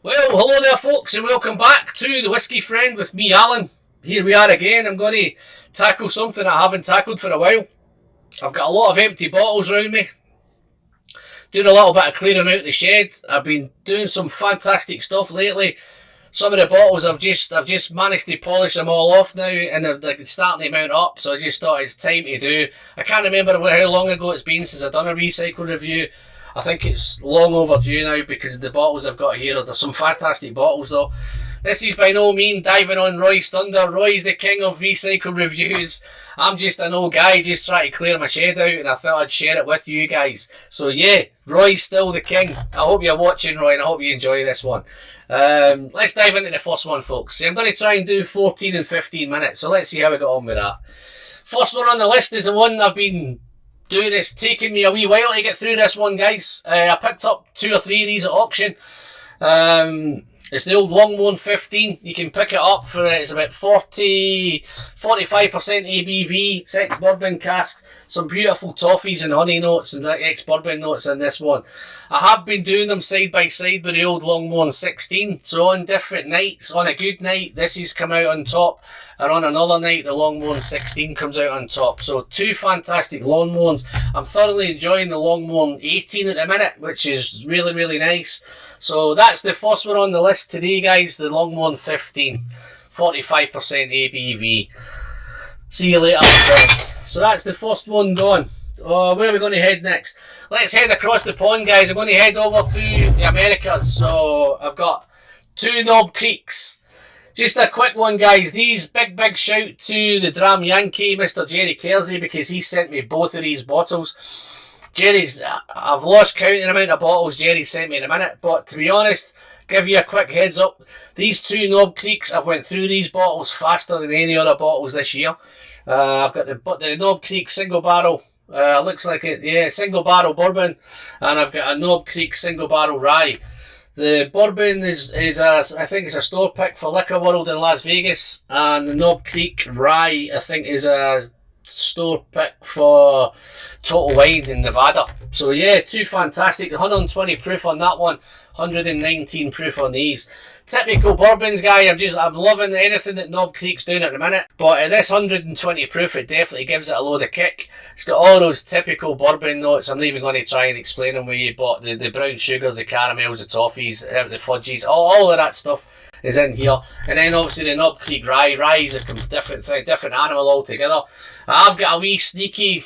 Well, hello there folks and welcome back to the Whiskey Friend with me, Alan. Here we are again. I'm going to tackle something I haven't tackled for a while. I've got a lot of empty bottles around me. Doing a little bit of clearing out the shed. I've been doing some fantastic stuff lately. Some of the bottles I've just managed to polish them all off now, and they're starting to mount up, so I just thought it's time to do. I can't remember how long ago it's been since I've done a recycle review. I think it's long overdue now because the bottles I've got here, there's some fantastic bottles though. This is by no means diving on Roy's thunder. Roy's the king of recycle reviews. I'm just an old guy just trying to clear my shed out, and I thought I'd share it with you guys. So yeah, Roy's still the king. I hope you're watching, Roy, and I hope you enjoy this one. Let's dive into the first one, folks. I'm going to try and do 14 and 15 minutes, so let's see how we got on with that. First one on the list is the one I've been doing. It's taking me a wee while to get through this one, guys. I picked up 2 or 3 of these at auction. It's the old Longmorn 15. You can pick it up for it's about 45% ABV, 6 bourbon casks, some beautiful toffees and honey notes and ex-bourbon notes in this one. I have been doing them side by side with the old Longmorn 16. So on different nights, on a good night, this has come out on top. And on another night, the Longmorn 16 comes out on top. So 2 fantastic Longmorns. I'm thoroughly enjoying the Longmorn 18 at the minute, which is really, really nice. So that's the first one on the list today, guys. The Longmorn 15. 45% ABV. See you later, friends. So that's the first one gone. Where are we going to head next? Let's head across the pond, guys. I'm going to head over to the Americas. So I've got 2 Knob Creeks. Just a quick one, guys. These big shout to the Dram Yankee, Mr. Jerry Kersey, because he sent me both of these bottles. Jerry's, I've lost count of the amount of bottles Jerry sent me in a minute, but to be honest, give you a quick heads up, these 2 Knob Creeks, I've went through these bottles faster than any other bottles this year. I've got the Knob Creek single barrel, looks like it, yeah, single barrel bourbon, and I've got a Knob Creek single barrel rye. The bourbon is I think it's a store pick for Liquor World in Las Vegas, and the Knob Creek rye I think is a store pick for Total Wine in Nevada. So yeah, 2 fantastic. 120 proof on that one, 119 proof on these. Typical bourbons, guy. I'm loving anything that Knob Creek's doing at the minute. But at this 120 proof, it definitely gives it a load of kick. It's got all those typical bourbon notes. I'm not even going to try and explain them with you, but the brown sugars, the caramels, the toffees, the fudgies, all of that stuff is in here. And then obviously the Knob Creek rye. Rye is a different thing, different animal altogether. I've got a wee sneaky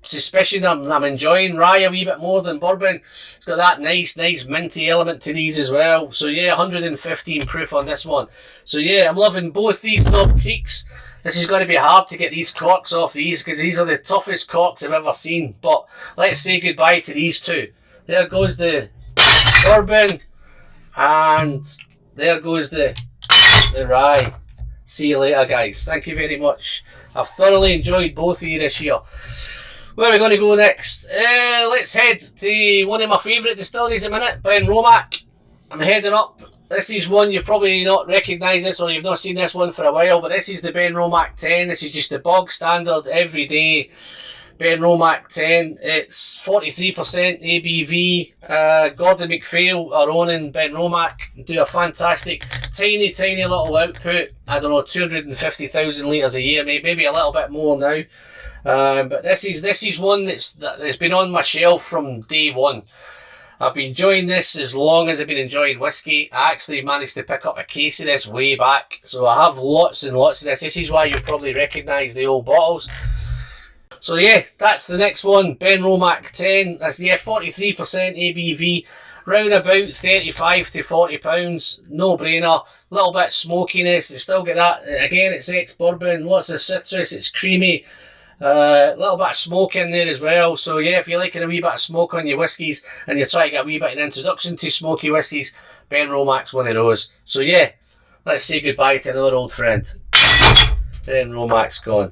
suspicion I'm enjoying rye a wee bit more than bourbon. It's got that nice minty element to these as well. So yeah, 115 proof on this one. So yeah, I'm loving both these Knob Creeks. This is going to be hard to get these corks off these, because these are the toughest corks I've ever seen. But let's say goodbye to these 2. There goes the bourbon, and there goes the rye. See you later, guys. Thank you very much. I've thoroughly enjoyed both of you this year. Where are we going to go next? Let's head to one of my favourite distilleries in a minute, Benromach. I'm heading up. This is one you probably not recognise this, or you've not seen this one for a while, but this is the Benromach 10. This is just the bog standard, everyday Benromach 10. It's 43% ABV. Gordon MacPhail are owning Benromach. Do a fantastic, tiny little output. I don't know, 250,000 litres a year, maybe a little bit more now. But this is one that's been on my shelf from day one. I've been enjoying this as long as I've been enjoying whiskey. I actually managed to pick up a case of this way back, so I have lots and lots of this. This is why you probably recognise the old bottles. So yeah, that's the next one, Benromach 10. That's 43% ABV, round about 35 to 40 pounds, no brainer. Little bit smokiness, it's still got that. Again, it's ex-bourbon, lots of citrus, it's creamy. Little bit of smoke in there as well. So yeah, if you're liking a wee bit of smoke on your whiskies and you're trying to get a wee bit of an introduction to smoky whiskies, Benromach's one of those. So yeah, let's say goodbye to another old friend. Benromach's gone.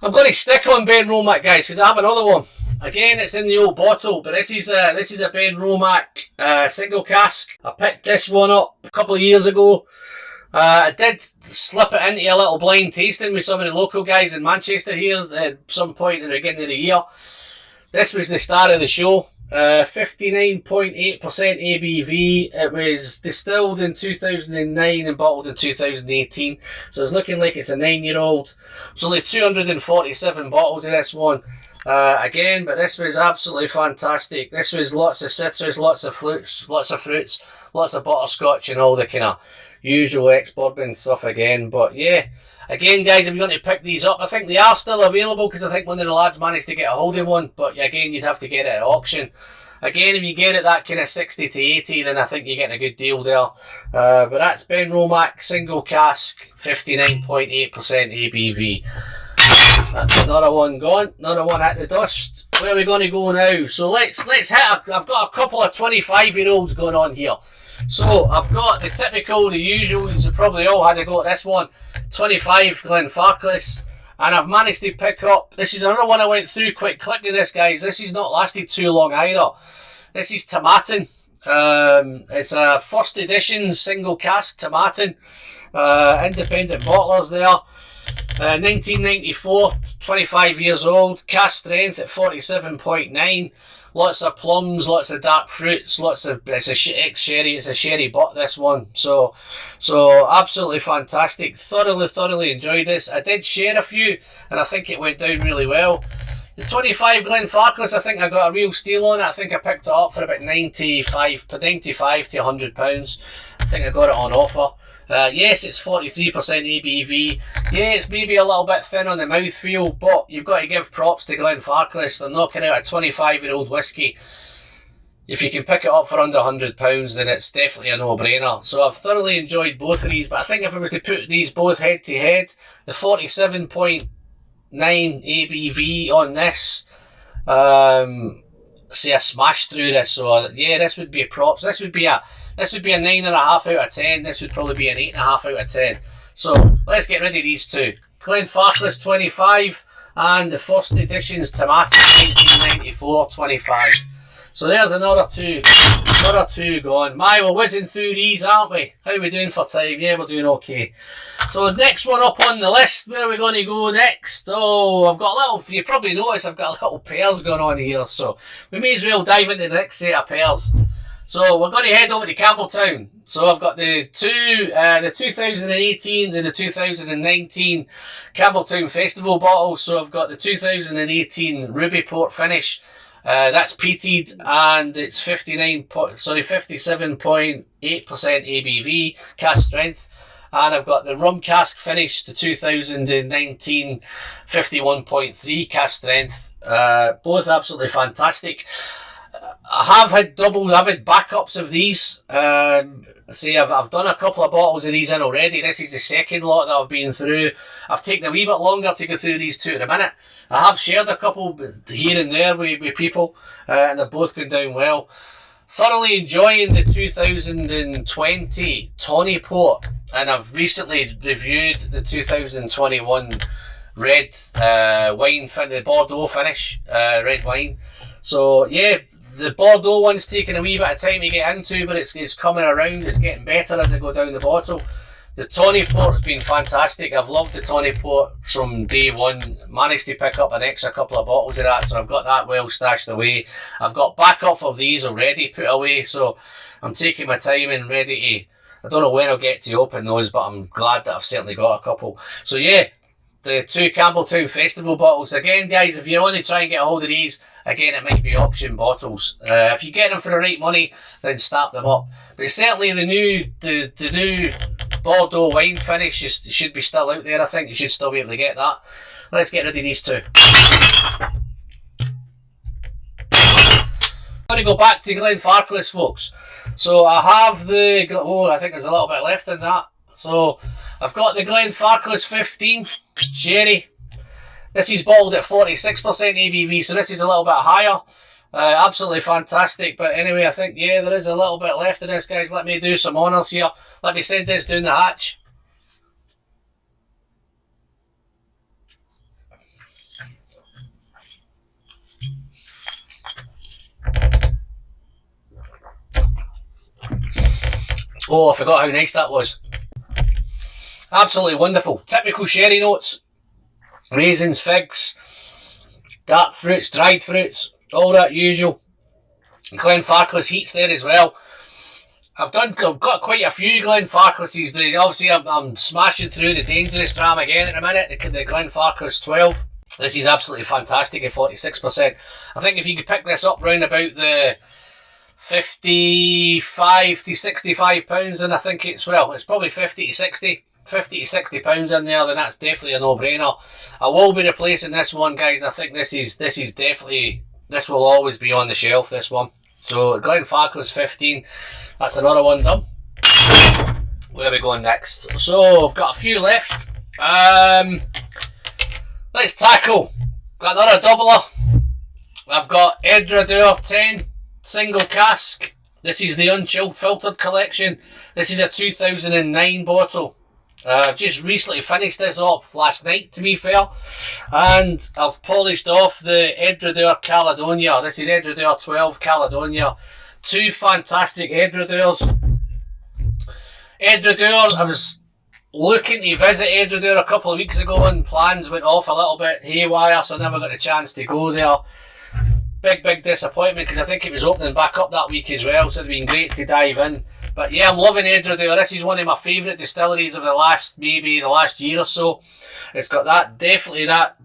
I'm going to stick on Benromach, guys, because I have another one. Again, it's in the old bottle, but this is a Benromach single cask. I picked this one up a couple of years ago. I did slip it into a little blind tasting with some of the local guys in Manchester here at some point in the beginning of the year. This was the star of the show. 59.8% ABV. It was distilled in 2009 and bottled in 2018, so it's looking like it's a 9-year-old. There's only 247 bottles of this one. Again, but this was absolutely fantastic. This was lots of citrus, lots of fruits, lots of butterscotch and all the kind of usual ex-bourbon stuff again. But yeah, again guys, if you want to pick these up, I think they are still available, because I think one of the lads managed to get a hold of one, but again, you'd have to get it at auction. Again, if you get it that kind of 60 to 80, then I think you're getting a good deal there. But that's Benromach single cask, 59.8% ABV. That's another one gone, another one at the dust. Where are we going to go now? So let's hit. I've got a couple of 25-year-olds going on here. So I've got the typical, the usual. You probably all had to go at this one. 25 Glenfarclas. And I've managed to pick up, this is another one I went through quite quickly, this guys. This has not lasted too long either. This is Tomatin. It's a first edition single cask Tomatin. Independent bottlers there. 1994, 25 years old. Cask strength at 47.9. Lots of plums, lots of dark fruits, lots of, it's a ex-sherry, it's a sherry butt, this one. So absolutely fantastic. Thoroughly enjoyed this. I did share a few, and I think it went down really well. The 25 Glenfarclas, I think I got a real steal on it. I think I picked it up for about 95 to £100. I think I got it on offer. Yes, it's 43% ABV. Yeah, it's maybe a little bit thin on the mouthfeel, but you've got to give props to Glenfarclas. They're knocking out a 25-year-old whiskey. If you can pick it up for under £100, then it's definitely a no-brainer. So I've thoroughly enjoyed both of these, but I think if I was to put these both head-to-head, the 47.9 ABV on this, see, I smashed through this. So yeah, this would be a props. This would be a 9.5 out of 10. This would probably be an 8.5 out of 10. So let's get rid of these two. Glenfarclas 25 and the first edition's Tomatin 1994 25. So there's another two gone. My, we're whizzing through these, aren't we? How are we doing for time? Yeah, we're doing okay. So next one up on the list, where are we going to go next? Oh, I've got a little, you probably noticed I've got little pairs going on here, so we may as well dive into the next set of pairs. So we're going to head over to Campbelltown. So I've got the 2018 and the 2019 Campbelltown Festival bottles. So I've got the 2018 Ruby Port finish. That's peated, and it's 57.8% ABV cask strength. And I've got the rum cask finish, the 2019 51.3 cask strength. Both absolutely fantastic. I've had backups of these. See, I've done a couple of bottles of these in already. This is the second lot that I've been through. I've taken a wee bit longer to go through these two in a minute. I have shared a couple here and there with people, and they've both gone down well. Thoroughly enjoying the 2020 Tawny Port, and I've recently reviewed the 2021 red wine, the Bordeaux finish, red wine. So yeah, the Bordeaux one's taking a wee bit of time to get into, but it's coming around, it's getting better as I go down the bottle. The Tawny Port has been fantastic. I've loved the Tawny Port from day one. Managed to pick up an extra couple of bottles of that, so I've got that well stashed away. I've got backup of these already put away, so I'm taking my time and ready to, I don't know when I'll get to open those, but I'm glad that I've certainly got a couple. So yeah, the two Campbelltown Festival bottles. Again, guys, if you want to try and get a hold of these, again, it might be auction bottles. If you get them for the right money, then snap them up. But certainly the new Bordeaux wine finish should be still out there. I think you should still be able to get that. Let's get rid of these two. I'm going to go back to Glenfarclas, folks. So I have the, I think there's a little bit left in that. So I've got the Glenfarclas 15 Sherry. This is bottled at 46% ABV, so this is a little bit higher. Absolutely fantastic. But anyway, I think, yeah, there is a little bit left in this, guys. Let me do some honours here. Let me send this down the hatch. Oh, I forgot how nice that was. Absolutely wonderful. Typical sherry notes. Raisins, figs, dark fruits, dried fruits, all that usual. Glenfarclas heats there as well. I've got quite a few Glenfarclases. Obviously, I'm smashing through the Dangerous Ram again at the minute. The Glenfarclas 12. This is absolutely fantastic at 46%. I think if you could pick this up round about the 55 to 65 pounds, and I think it's probably 50 to 60 pounds in there, then that's definitely a no-brainer. I will be replacing this one, guys. I think this will always be on the shelf, this one. So Glenfarclas 15, that's another one done. Where are we going next? So I've got a few left. Let's tackle. Got another doubler. I've got Edradour 10 single cask. This is the unchilled filtered collection. This is a 2009 bottle. I've just recently finished this off last night, to be fair, and I've polished off the Edradour Caledonia. This is Edradour 12 Caledonia. Two fantastic Edradours. Edradour, I was looking to visit Edradour a couple of weeks ago and plans went off a little bit haywire, so I never got a chance to go there. Big disappointment, because I think it was opening back up that week as well, so it'd been great to dive in. But yeah, I'm loving Edradour. This is one of my favourite distilleries of the last year or so. It's got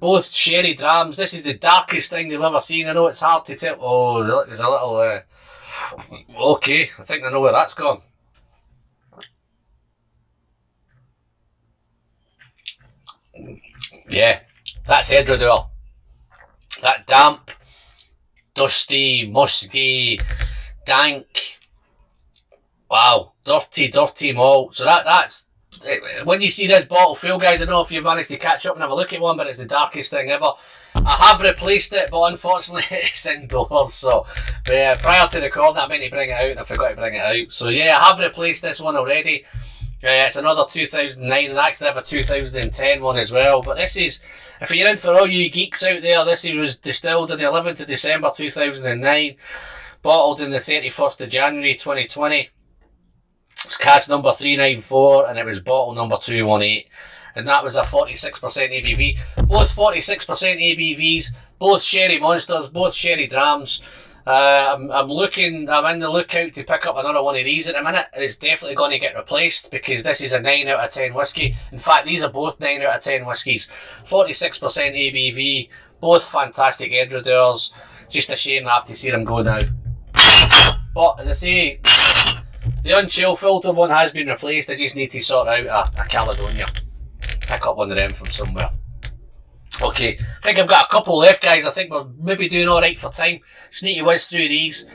both sherry drams. This is the darkest thing they've ever seen. I know it's hard to tell. Oh, there's a little... okay, I think I know where that's gone. Yeah, that's Edradour. That damp, dusty, musky, dank, wow, dirty malt. So that's when you see this bottle full, guys. I don't know if you've managed to catch up and have a look at one, but it's the darkest thing ever. I have replaced it, but unfortunately it's indoors. So prior to recording, I meant to bring it out and I forgot to bring it out. So yeah, I have replaced this one already. It's another 2009, and I actually have a 2010 one as well. But this is, if you're in for all you geeks out there, this was distilled on the 11th of December 2009, bottled on the 31st of January 2020. It's cask number 394, and it was bottle number 218. And that was a 46% ABV. Both 46% ABVs, both sherry monsters, both sherry drams. I'm in the lookout to pick up another one of these in a minute. It's definitely going to get replaced because this is a 9 out of 10 whiskey. In fact, these are both 9 out of 10 whiskies. 46% ABV, both fantastic Edradours. Just a shame I have to see them go now. But as I say, the unchill filter one has been replaced. I just need to sort out a Caledonia. Pick up one of them from somewhere. Okay, I think I've got a couple left, guys. I think we're maybe doing alright for time. Just need to whiz through these.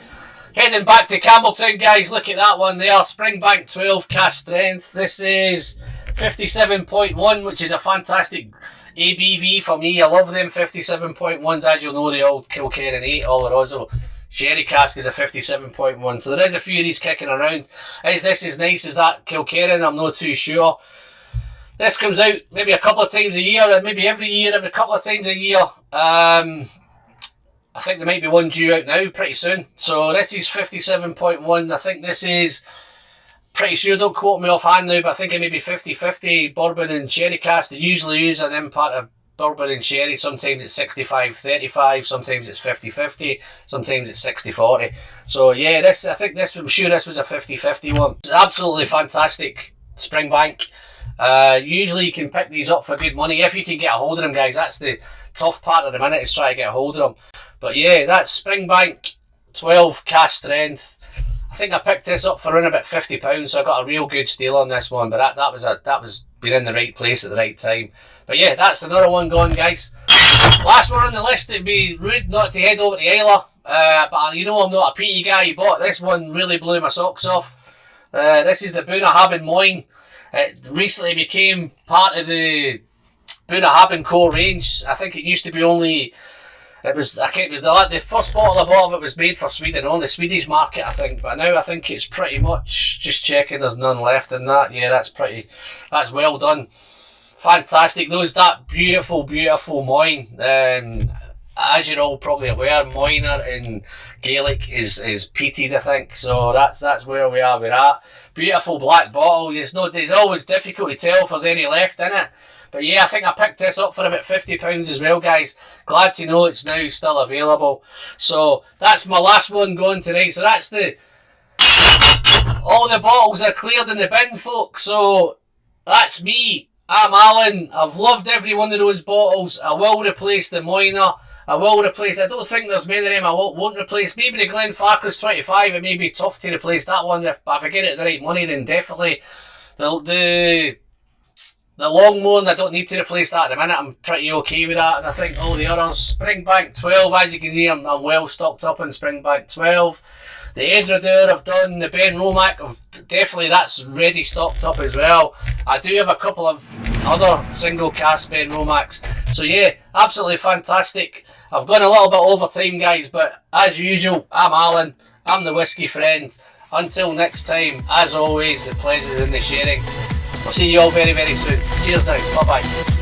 Heading back to Campbelltown, guys. Look at that one there. Springbank 12 cask strength. This is 57.1, which is a fantastic ABV for me. I love them 57.1s. As you'll know, the old Kilkerran 8 Oloroso sherry cask is a 57.1. So there is a few of these kicking around. Is this as nice as that Kilkerran? I'm not too sure. This comes out maybe a couple of times a year, or maybe every couple of times a year. I think there might be one due out now pretty soon. So this is 57.1. I think this is, pretty sure, don't quote me offhand now, but I think it may be 50-50 bourbon and sherry cask. They usually use an impart of bourbon and sherry. Sometimes it's 65-35, sometimes it's 50-50, sometimes it's 60-40. So yeah, I'm sure this was a 50-50 one. It's absolutely fantastic Springbank. Usually you can pick these up for good money if you can get a hold of them, guys. That's the tough part of the minute, is try to get a hold of them. But yeah, that's Springbank 12 cask strength. I think I picked this up for around about £50, so I got a real good steal on this one. But that was being in the right place at the right time. But yeah, that's another one gone, guys. Last one on the list. It'd be rude not to head over to Islay, but you know I'm not a peaty guy, but this one really blew my socks off. This is the Bunnahabhain Moyne. It recently became part of the Bunnahabhain core range. I think it used to be only... the first bottle I bought of it was made for Sweden, on the Swedish market, I think. But now I think it's pretty much, just checking, there's none left in that. Yeah, that's well done. Fantastic. That beautiful Moyne. As you're all probably aware, Moyner in Gaelic is peated, I think. So that's where we're at. beautiful black bottle. It's always difficult to tell if there's any left in it. But yeah, I think I picked this up for about £50 as well, guys. Glad to know it's now still available. So that's my last one going tonight. So that's all the bottles are cleared in the bin, folks. So that's me. I'm Alan. I've loved every one of those bottles. I will replace the Moyna. I don't think there's many of them I won't replace. Maybe the Glenfarclas 25. It may be tough to replace that one. If I get it the right money, then definitely. The Longmorn, I don't need to replace that at the minute. I'm pretty okay with that. And I think all the others, Springbank 12, as you can see, I'm well stocked up in Springbank 12. The Edradour I've done, the Benromach, definitely that's ready stocked up as well. I do have a couple of other single cask Benromachs. So yeah, absolutely fantastic. I've gone a little bit over time, guys, but as usual, I'm Alan. I'm the Whiskey Friend. Until next time, as always, the pleasure's in the sharing. I'll see you all very, very soon. Cheers now. Bye-bye.